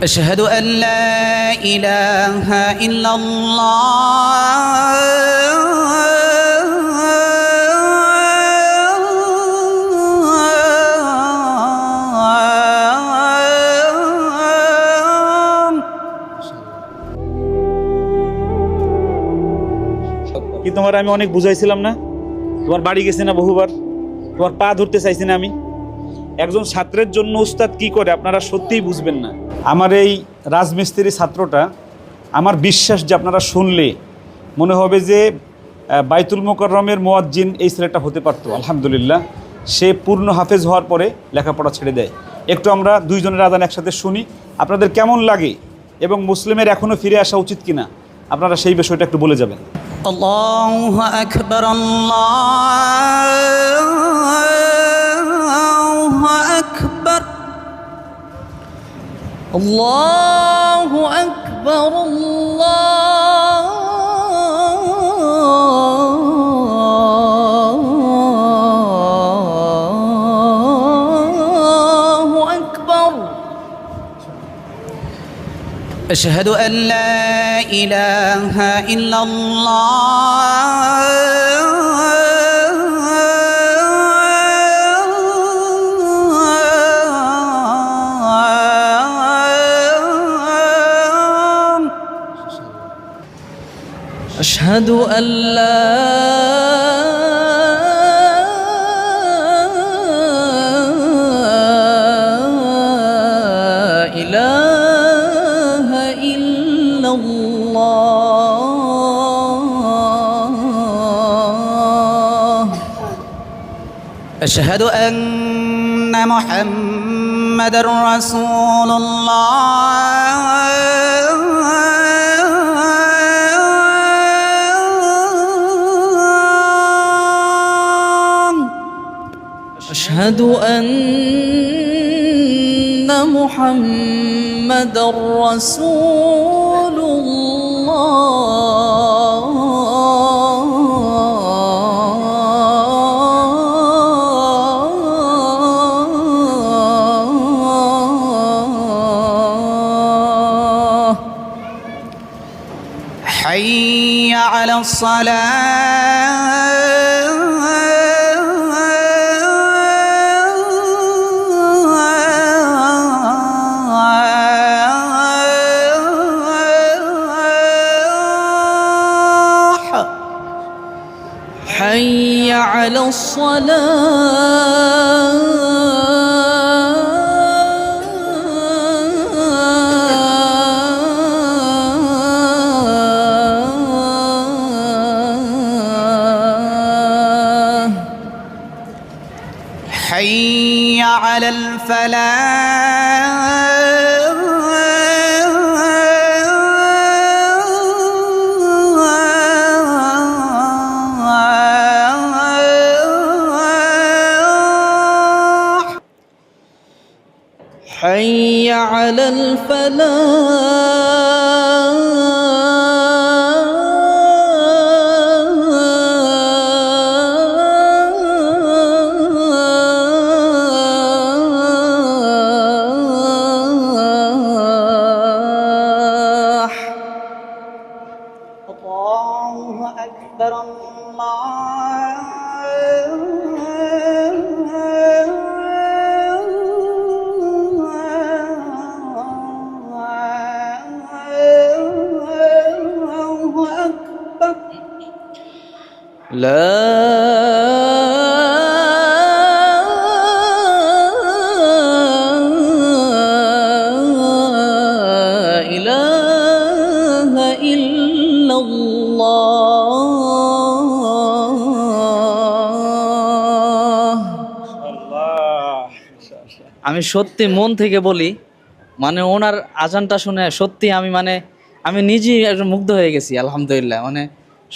أشهد أن لا إله إلا কি তোমার আমি অনেক বুঝাইছিলাম না? তোমার বাড়ি গেছি না বহুবার, তোমার পা ধরতে চাইছি না আমি? একজন ছাত্রের জন্য উস্তাদ কি করে আপনারা সত্যিই বুঝবেন না। আমার এই রাজমিস্ত্রি ছাত্রটা, আমার বিশ্বাস যে আপনারা শুনলে মনে হবে যে বাইতুল মোকাররমের মুয়াজ্জিন এই ছেলেটা হতে পারতো। আলহামদুলিল্লাহ, সে পূর্ণ হাফেজ হওয়ার পরে লেখাপড়া ছেড়ে দেয়। একটু আমরা দুইজনের আযান একসাথে শুনি, আপনাদের কেমন লাগে এবং মুসলিমের এখনও ফিরে আসা উচিত কিনা আপনারা সেই বিষয়টা একটু বলে যাবেন। الله أكبر الله أكبر الله أكبر الله أكبر أشهد أن لا إله إلا الله أشهد أن لا إله إلا الله أشهد أن محمد رسول الله أشهد أن محمد رسول الله حي على الصلاة حي على الصلاة حي على الفلاح حي على الفلاح الله أكبر الله أكبر لا إله إلا الله আমি সত্যি মন থেকে বলি, মানে ওনার আজানটা শুনে সত্যি আমি নিজেই একটু মুগ্ধ হয়ে গেছি। আলহামদুলিল্লাহ, মানে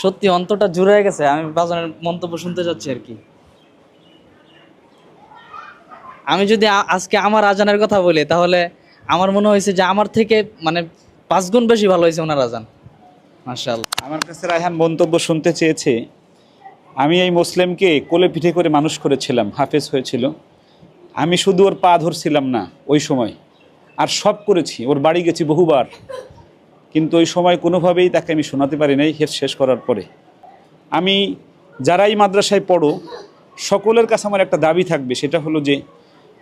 সত্যি অন্তরটা জুড়ে গেছে। আমি বাজানের মন্তব্য শুনতে যাচ্ছি আর কি। আমি যদি আজকে আমার আজানের কথা বলি, তাহলে আমার মনে হয়েছে যে আমার থেকে মানে 5 গুণ বেশি ভালো হয়েছে ওনার আজান। মাশাআল্লাহ। আমার কাছে রায়হান মন্তব্য শুনতে চেয়েছে, আমি এই মুসলিমকে কোলে পিঠে করে মানুষ করেছিলাম, হাফেজ হয়েছিল। আমি শুধু ওর পা ধরছিলাম না ওই সময়, আর সব করেছি, ওর বাড়ি গেছি বহুবার, কিন্তু ওই সময় কোনোভাবেই তাকে আমি শোনাতে পারি নাই। হেফ শেষ করার পরে আমি যারাই মাদ্রাসায় পড়ো সকলের কাছে আমার একটা দাবি থাকবে, সেটা হলো যে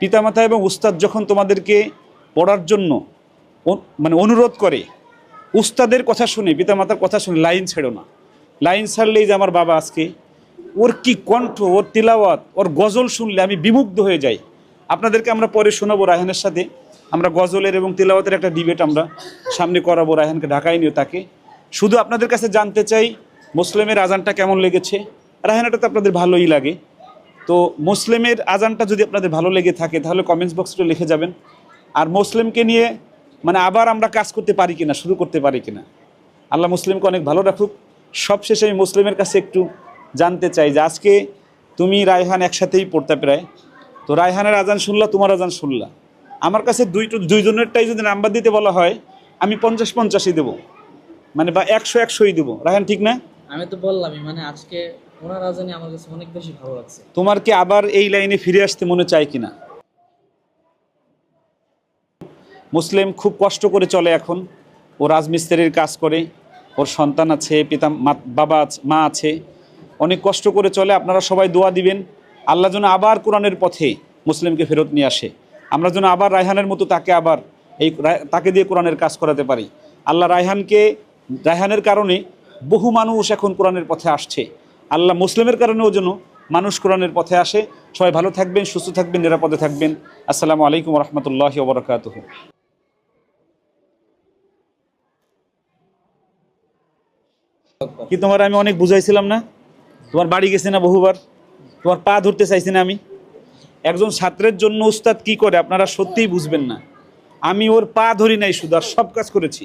পিতামাতা এবং উস্তাদ যখন তোমাদেরকে পড়ার জন্য মানে অনুরোধ করে, উস্তাদের কথা শুনে, পিতামাতার কথা শুনে লাইন ছেড়ো না। লাইন ছাড়লেই যে আমার বাবা আজকে, ওর কি কণ্ঠ, ওর তিলাওয়াত, ওর গজল শুনলে আমি বিমুগ্ধ হয়ে যাই। আপনাদেরকে আমরা পরে শোনাবো রায়হানের সাথে, আমরা গজলের এবং তিলাওয়াতের একটা ডিবেট আমরা সামনে করাবো, রায়হানকে ঢাকায় নিয়ে। তাকে শুধু আপনাদের কাছে জানতে চাই মুসলিমের আজানটা কেমন লেগেছে। রায়হানাটা তো আপনাদের ভালোই লাগে, তো মুসলিমের আজানটা যদি আপনাদের ভালো লেগে থাকে তাহলে কমেন্টস বক্সে লিখে যাবেন। আর মুসলিমকে নিয়ে মানে আবার আমরা কাজ করতে পারি কিনা, শুরু করতে পারি কিনা। আল্লাহ মুসলিমকে অনেক ভালো রাখুক। সবশেষে আমি মুসলিমের কাছে একটু জানতে চাই যে আজকে তুমি রায়হান একসাথেই পড়তে প্রায়, তো রায়হানের আজান শুনলা, তোমার আজান শুনলা, আমার কাছে দুইজনেরটাই যদি নাম্বার দিতে বলা হয় আমি 50-50ই দেবো, মানে বা 100-100ই দেবো। রায়হান ঠিক না? আমি তো বললামই, মানে আজকে ওনার আজানই আমার কাছে অনেক বেশি ভালো লাগছে। তোমার কি আবার এই লাইনে ফিরে আসতে মনে চায় কিনা? মুসলিম খুব কষ্ট করে চলে এখন, ও রাজমিস্ত্রির কাজ করে, ওর সন্তান আছে, বাবা মা আছে, অনেক কষ্ট করে চলে। আপনারা সবাই দোয়া দিবেন আল্লাহ যেন আবার কোরআনের পথে মুসলিমকে ফেরত নিয়ে আসে, আমরা যেন আবার রায়হানের মতো তাকে দিয়ে কোরআনের কাজ করাতে পারি। আল্লাহ রায়হানের কারণে বহু মানুষ এখন কোরআনের পথে আসছে, আল্লাহ মুসলিমের কারণেও যেন মানুষ কোরআনের পথে আসে। সবাই ভালো থাকবেন, সুস্থ থাকবেন, নিরাপদে থাকবেন। আসসালামু আলাইকুম ওয়া রাহমাতুল্লাহি ওয়া বারাকাতুহু। কি তোমার আমি অনেক বুঝাইছিলাম না? তোমার বাড়ি গেছি না বহুবার, তোমার পা ধরতে চাইছি না আমি? একজন ছাত্রের জন্য উস্তাদ কি করে আপনারা সত্যিই বুঝবেন না। আমি ওর পা ধরি নাই শুধু, আর সব কাজ করেছি।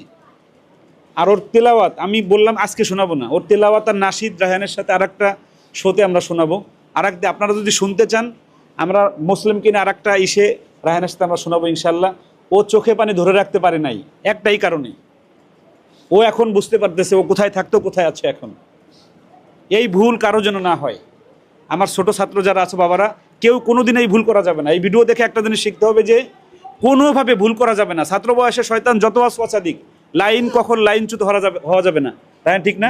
আর ওর তেলাওয়াত আমি বললাম আজকে শোনাবো না, ওর তেলাওয়াত আর নাশিদ রায়হানের সাথে আর একটা শোতে আমরা শোনাবো। আপনারা যদি শুনতে চান আমরা মুসলিমকে নিয়ে আর একটা রায়হানের সাথে আমরা শোনাবো ইনশাল্লাহ। ও চোখে পানি ধরে রাখতে পারে নাই একটাই কারণে, ও এখন বুঝতে পারতেছে ও কোথায় থাকতো, কোথায় আছে এখন। এই ভুল কারো যেন না হয়। আমার ছোট ছাত্র যারা আছে বাবারা, কেউ কোনোদিন এই ভুল করা যাবে না। এই ভিডিও দেখে একটা জিনিস শিখতে হবে যে কোনোভাবে ভুল করা যাবে না। ছাত্র বয়সে শয়তান যত ওয়াসওয়াসা দিক, কখন লাইনচ্যুত হওয়া যাবে না। তাই ঠিক না?